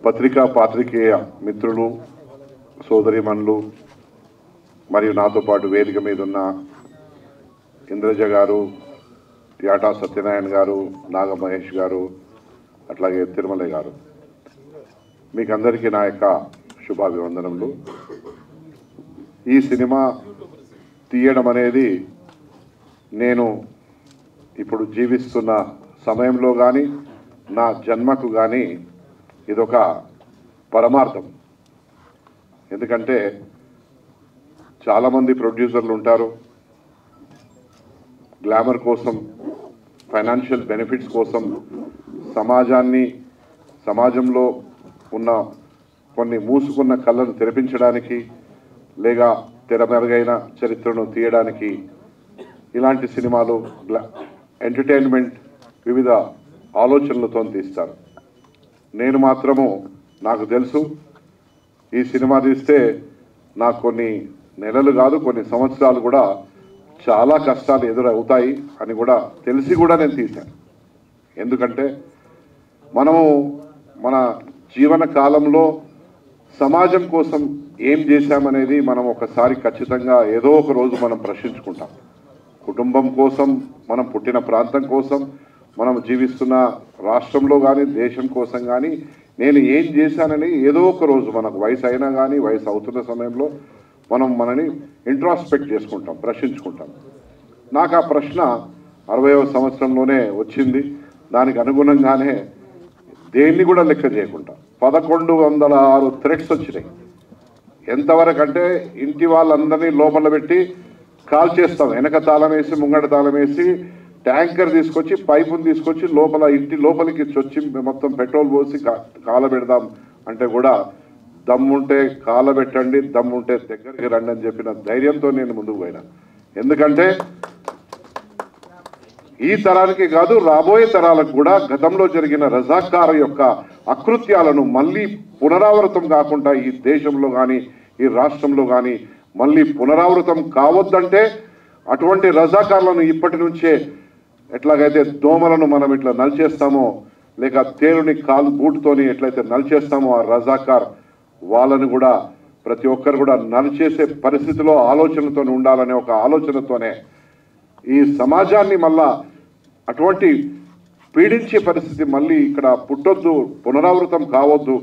పాత్రికేయ మిత్రులు సోదరిమణులు మరియు నాతో పాటు వేదిక మీద ఉన్న ఇంద్రజ గారు, యాటా సత్యనారాయణ గారు, నాగ మహేష్ గారు, అట్లాగే తిరుమల గారు, మీకు అందరికీ నా యొక్క శుభాభివందనములు. ఈ సినిమా తీయడం అనేది నేను ఇప్పుడు జీవిస్తున్న సమయంలో కానీ నా జన్మకు కానీ ఇదొక పరమార్థం. ఎందుకంటే చాలామంది ప్రొడ్యూసర్లు ఉంటారు, గ్లామర్ కోసం, ఫైనాన్షియల్ బెనిఫిట్స్ కోసం సమాజంలో ఉన్న కొన్ని మూసుకున్న కళ్ళను తెరిపించడానికి లేక తెరమెరుగైన చరిత్రను తీయడానికి ఇలాంటి సినిమాలు ఎంటర్టైన్మెంట్ వివిధ ఆలోచనలతో తీస్తారు. నేను మాత్రము నాకు తెలుసు ఈ సినిమా తీస్తే నాకు కొన్ని నెలలు కాదు కొన్ని సంవత్సరాలు కూడా చాలా కష్టాలు ఎదురవుతాయి అని కూడా తెలిసి కూడా నేను తీశాను. ఎందుకంటే మనము మన జీవన కాలంలో సమాజం కోసం ఏం చేశామనేది మనం ఒకసారి ఖచ్చితంగా ఏదో ఒక రోజు మనం ప్రశ్నించుకుంటాం. కుటుంబం కోసం, మనం పుట్టిన ప్రాంతం కోసం, మనం జీవిస్తున్న రాష్ట్రంలో కానీ దేశం కోసం కానీ నేను ఏం చేశానని ఏదో ఒక రోజు మనకు వయసు అయినా కానీ వయసు అవుతున్న సమయంలో మనం మనని ఇంట్రాస్పెక్ట్ చేసుకుంటాం, ప్రశ్నించుకుంటాం. నాకు ఆ ప్రశ్న 60వ సంవత్సరంలోనే వచ్చింది. దానికి అనుగుణంగానే దేన్ని కూడా లెక్క చేయకుండా 1106 థ్రెట్స్ వచ్చినాయి. ఎంతవరకు అంటే ఇంటి వాళ్ళందరినీ లోపల పెట్టి కాల్ చేస్తాం, వెనక తాళం వేసి ముంగట తాళం వేసి ట్యాంకర్ తీసుకొచ్చి పైపుని తీసుకొచ్చి ఇంటి లోపలికి చొచ్చి మొత్తం పెట్రోల్ పోసి కాలబెడదాం అంటే కూడా దమ్ముంటే కాలబెట్టండి, దమ్ముంటే దగ్గరికి రండి అని చెప్పిన ధైర్యంతో నేను ముందుకు పోయినా. ఎందుకంటే ఈ తరానికి కాదు రాబోయే తరాలకు కూడా గతంలో జరిగిన రజాకార్ యొక్క అకృత్యాలను మళ్ళీ పునరావృతం కాకుండా ఈ దేశంలో కానీ ఈ రాష్ట్రంలో కానీ మళ్ళీ పునరావృతం కావద్దంటే అటువంటి రజాకార్లను ఇప్పటి నుంచే ఎట్లాగైతే దోమలను మనం ఇట్లా నలిచేస్తామో లేక తేలుని కాలు బూటుతోని ఎట్లయితే నలిచేస్తామో ఆ రజాకార్ వాళ్ళని కూడా ప్రతి ఒక్కరు కూడా నలిచేసే పరిస్థితిలో ఆలోచనతో ఉండాలనే ఒక ఆలోచనతోనే ఈ సమాజాన్ని మళ్ళా అటువంటి పీడించే పరిస్థితి మళ్ళీ ఇక్కడ పుట్టొద్దు, పునరావృతం కావద్దు,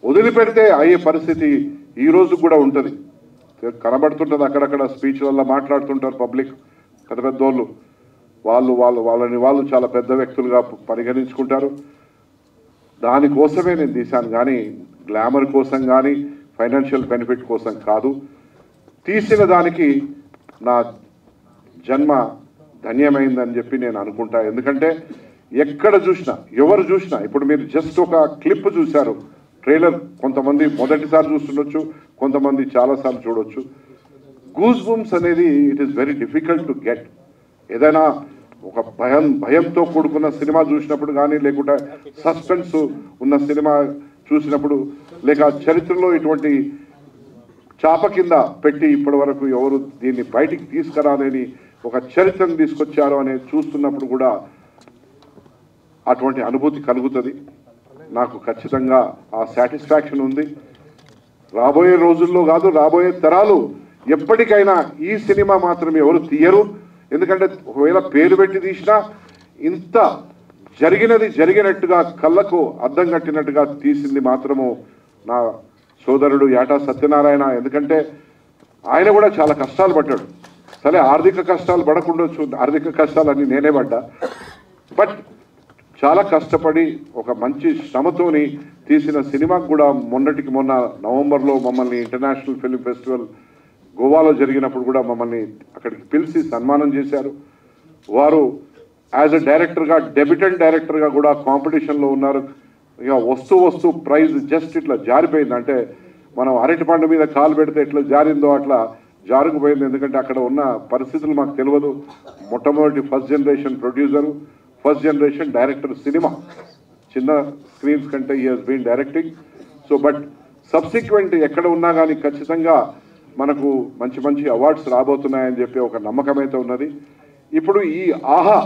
వదిలిపెడితే అయ్యే పరిస్థితి ఈ రోజు కూడా ఉంటుంది. కనబడుతుంటుంది, అక్కడక్కడ స్పీచ్లలో మాట్లాడుతుంటారు పబ్లిక్ పెద్ద పెద్దోళ్ళు, వాళ్ళని చాలా పెద్ద వ్యక్తులుగా పరిగణించుకుంటారు. దానికోసమే నేను తీశాను కానీ గ్లామర్ కోసం కానీ ఫైనాన్షియల్ బెనిఫిట్ కోసం కాదు. తీసిన దానికి నా జన్మ ధన్యమైందని చెప్పి నేను అనుకుంటా. ఎందుకంటే ఎక్కడ చూసినా ఎవరు చూసినా, ఇప్పుడు మీరు జస్ట్ ఒక క్లిప్ చూశారు, ట్రైలర్ కొంతమంది మొదటిసారి చూస్తుండొచ్చు, కొంతమంది చాలాసార్లు చూడొచ్చు. గూస్ బంప్స్ అనేది it is very difficult to get. ఏదైనా ఒక భయంతో కూడుకున్న సినిమా చూసినప్పుడు కానీ లేకుంటే సస్పెన్స్ ఉన్న సినిమా చూసినప్పుడు లేక చరిత్రలో ఇటువంటి చాప కింద పెట్టి ఇప్పటి వరకు ఎవరు దీన్ని బయటికి తీసుకురాలేని ఒక చరిత్రను తీసుకొచ్చారు అనేది చూస్తున్నప్పుడు కూడా అటువంటి అనుభూతి కలుగుతుంది. నాకు ఖచ్చితంగా ఆ సాటిస్ఫాక్షన్ ఉంది. రాబోయే రోజుల్లో కాదు రాబోయే తరాలు ఎప్పటికైనా ఈ సినిమా మాత్రం ఎవరు తీయరు. ఎందుకంటే ఒకవేళ పేరు పెట్టి తీసినా ఇంత జరిగినట్టుగా కళ్ళకు అద్దం కట్టినట్టుగా తీసింది మాత్రము నా సోదరుడు యాటా సత్యనారాయణ. ఎందుకంటే ఆయన కూడా చాలా కష్టాలు పడ్డాడు. సరే ఆర్థిక కష్టాలు పడకుండొచ్చు, ఆర్థిక కష్టాలన్నీ నేనే పడ్డా, బట్ చాలా కష్టపడి ఒక మంచి శ్రమతోని తీసిన సినిమాకు కూడా మొన్నటికి మొన్న నవంబర్లో మమ్మల్ని ఇంటర్నేషనల్ ఫిల్మ్ ఫెస్టివల్ గోవాలో జరిగినప్పుడు కూడా మమ్మల్ని అక్కడికి పిలిచి సన్మానం చేశారు. వారు యాజ్ ఎ డైరెక్టర్గా డెబ్యూటెంట్ డైరెక్టర్గా కూడా కాంపిటీషన్లో ఉన్నారు. ఇక వస్తూ ప్రైజ్ జస్ట్ ఇట్లా జారిపోయింది. అంటే మనం అరటి పండు మీద కాలు పెడితే ఎట్లా జారిందో అట్లా జారుకుపోయింది. ఎందుకంటే అక్కడ ఉన్న పరిస్థితులు మాకు తెలియదు. మొట్టమొదటి first generation producer, first generation director, cinema చిన్న స్క్రీన్స్ కంటే he has been directing. So but subsequent ఎక్కడ ఉన్నా కానీ ఖచ్చితంగా మనకు మంచి అవార్డ్స్ రాబోతున్నాయని చెప్పి ఒక నమ్మకం అయితే ఉన్నది. ఇప్పుడు ఈ ఆహా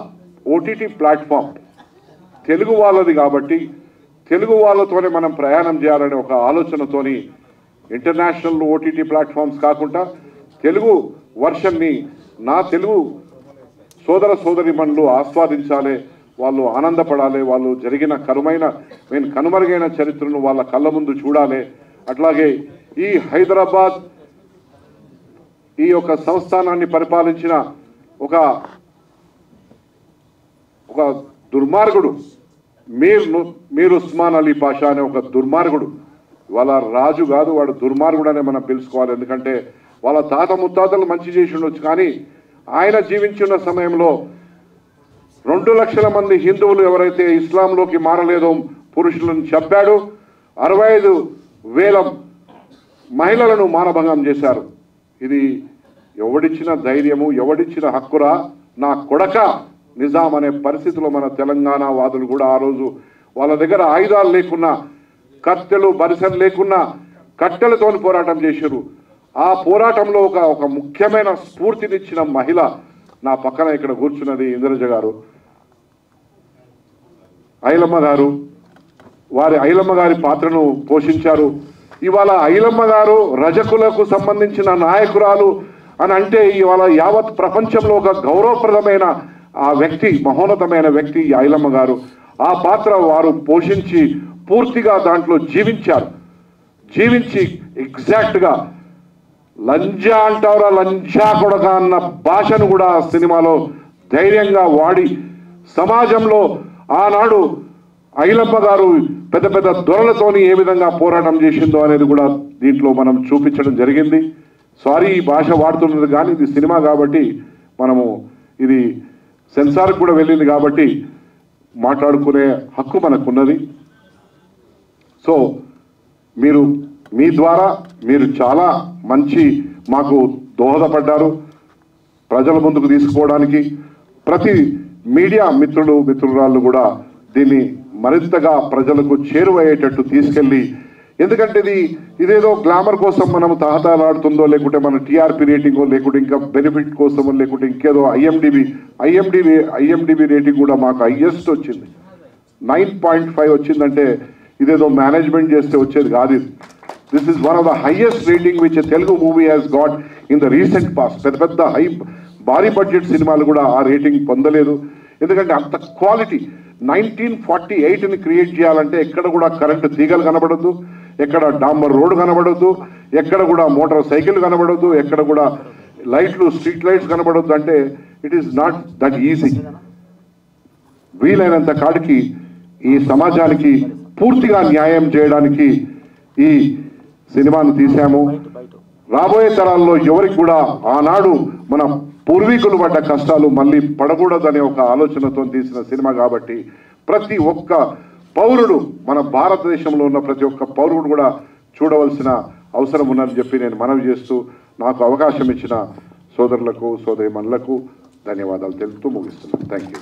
ఓటీటీ ప్లాట్ఫామ్ తెలుగు వాళ్ళది కాబట్టి తెలుగు వాళ్ళతోనే మనం ప్రయాణం చేయాలనే ఒక ఆలోచనతోని ఇంటర్నేషనల్ ఓటీటీ ప్లాట్ఫామ్స్ కాకుండా తెలుగు వర్షన్ని నా తెలుగు సోదర సోదరిమణులు ఆస్వాదించాలి, వాళ్ళు ఆనందపడాలి, వాళ్ళు జరిగిన కనుమరుగైన చరిత్రను వాళ్ళ కళ్ళ ముందు చూడాలి. అట్లాగే ఈ హైదరాబాద్ ఈ యొక్క సంస్థానాన్ని పరిపాలించిన ఒక దుర్మార్గుడు మీర్ ఉస్మాన్ అలీ పాషా అనే ఒక దుర్మార్గుడు, వాళ్ళ రాజు కాదు, వాడు దుర్మార్గుడు అనే మనం పిలుచుకోవాలి. ఎందుకంటే వాళ్ళ తాత ముత్తాతలు మంచి చేసి ఉండొచ్చు, కానీ ఆయన జీవించిన సమయంలో 2 లక్షల మంది హిందువులు ఎవరైతే ఇస్లాంలోకి మారలేదో పురుషులను చంపాడు, 65,000 మహిళలను మానభంగం చేశారు. ఇది ఎవడిచ్చిన ధైర్యము, ఎవడిచ్చిన హక్కురా నా కొడక నిజాం అనే పరిస్థితిలో మన తెలంగాణ వాదులు కూడా ఆ రోజు వాళ్ళ దగ్గర ఆయుధాలు లేకున్నా, కత్తెలు బరిసెలు లేకున్నా కట్టెలతో పోరాటం చేశారు. ఆ పోరాటంలో ఒక ముఖ్యమైన స్ఫూర్తినిచ్చిన మహిళ నా పక్కన ఇక్కడ కూర్చున్నది ఇంద్రజ గారు, ఐలమ్మ గారు. వారి ఐలమ్మ గారి పాత్రను పోషించారు. ఇవాళ ఐలమ్మ గారు రజకులకు సంబంధించిన నాయకురాలు అని అంటే ఇవాళ యావత్ ప్రపంచంలో ఒక గౌరవప్రదమైన ఆ వ్యక్తి, మహోన్నతమైన వ్యక్తి ఐలమ్మ గారు. ఆ పాత్ర వారు పోషించి పూర్తిగా దాంట్లో జీవించి ఎగ్జాక్ట్గా లంజా అంటారా, లంజా కొడక అన్న భాషను కూడా సినిమాలో ధైర్యంగా వాడి సమాజంలో ఆనాడు ఐలమ్మ గారు పెద్ద పెద్ద దొరలతోని ఏ విధంగా పోరాటం చేసిందో అనేది కూడా దీంట్లో మనం చూపించడం జరిగింది. సారీ ఈ భాష వాడుతున్నది, కానీ ఇది సినిమా కాబట్టి మనము ఇది సెన్సార్కి కూడా వెళ్ళింది కాబట్టి మాట్లాడుకునే హక్కు మనకున్నది. సో మీ ద్వారా మీరు చాలా మంచి మాకు దోహదపడ్డారు ప్రజల ముందుకు తీసుకోవడానికి. ప్రతి మీడియా మిత్రురాళ్ళు కూడా దీన్ని మరింతగా ప్రజలకు చేరువయ్యేటట్టు తీసుకెళ్ళి, ఎందుకంటే ఇదేదో గ్లామర్ కోసం మనం తహతలాడుతుందో, లేకుంటే మన టీఆర్పీ రేటింగో, లేకుంటే ఇంకా బెనిఫిట్ కోసమో, లేకుంటే ఇంకేదో ఐఎండిబి రేటింగ్ కూడా మాకు హైయెస్ట్ వచ్చింది, 9.5 వచ్చిందంటే ఇదేదో మేనేజ్మెంట్ చేస్తే వచ్చేది కాదు. This is one of the highest rating which Telugu movie has got in the recent past. పెద్ద భారీ బడ్జెట్ సినిమాలు కూడా ఆ రేటింగ్ పొందలేదు. ఎందుకంటే అంత క్వాలిటీ. 1948ని క్రియేట్ చేయాలంటే ఎక్కడ కూడా కరెంటు తీగలు కనబడద్దు, ఎక్కడ డాంబర్ రోడ్డు కనబడద్దు, ఎక్కడ కూడా మోటార్ సైకిల్ కనబడద్దు, ఎక్కడ కూడా స్ట్రీట్ లైట్స్ కనబడద్దు. అంటే it is not that easy. వీలైనంత కాడికి ఈ సమాజానికి పూర్తిగా న్యాయం చేయడానికి ఈ సినిమాను తీశాము. రాబోయే తరాల్లో ఎవరికి కూడా ఆనాడు మన పూర్వీకులు పడ్డ కష్టాలు మళ్ళీ పడకూడదనే ఒక ఆలోచనతో తీసిన సినిమా కాబట్టి ప్రతి ఒక్క పౌరుడు, మన భారతదేశంలో ఉన్న ప్రతి ఒక్క పౌరుడు కూడా చూడవలసిన అవసరం ఉన్నదని చెప్పి నేను మనవి చేస్తూ నాకు అవకాశం ఇచ్చిన సోదరులకు సోదరిమణులకు ధన్యవాదాలు తెలుపుతూ ముగిస్తున్నాను. Thank you.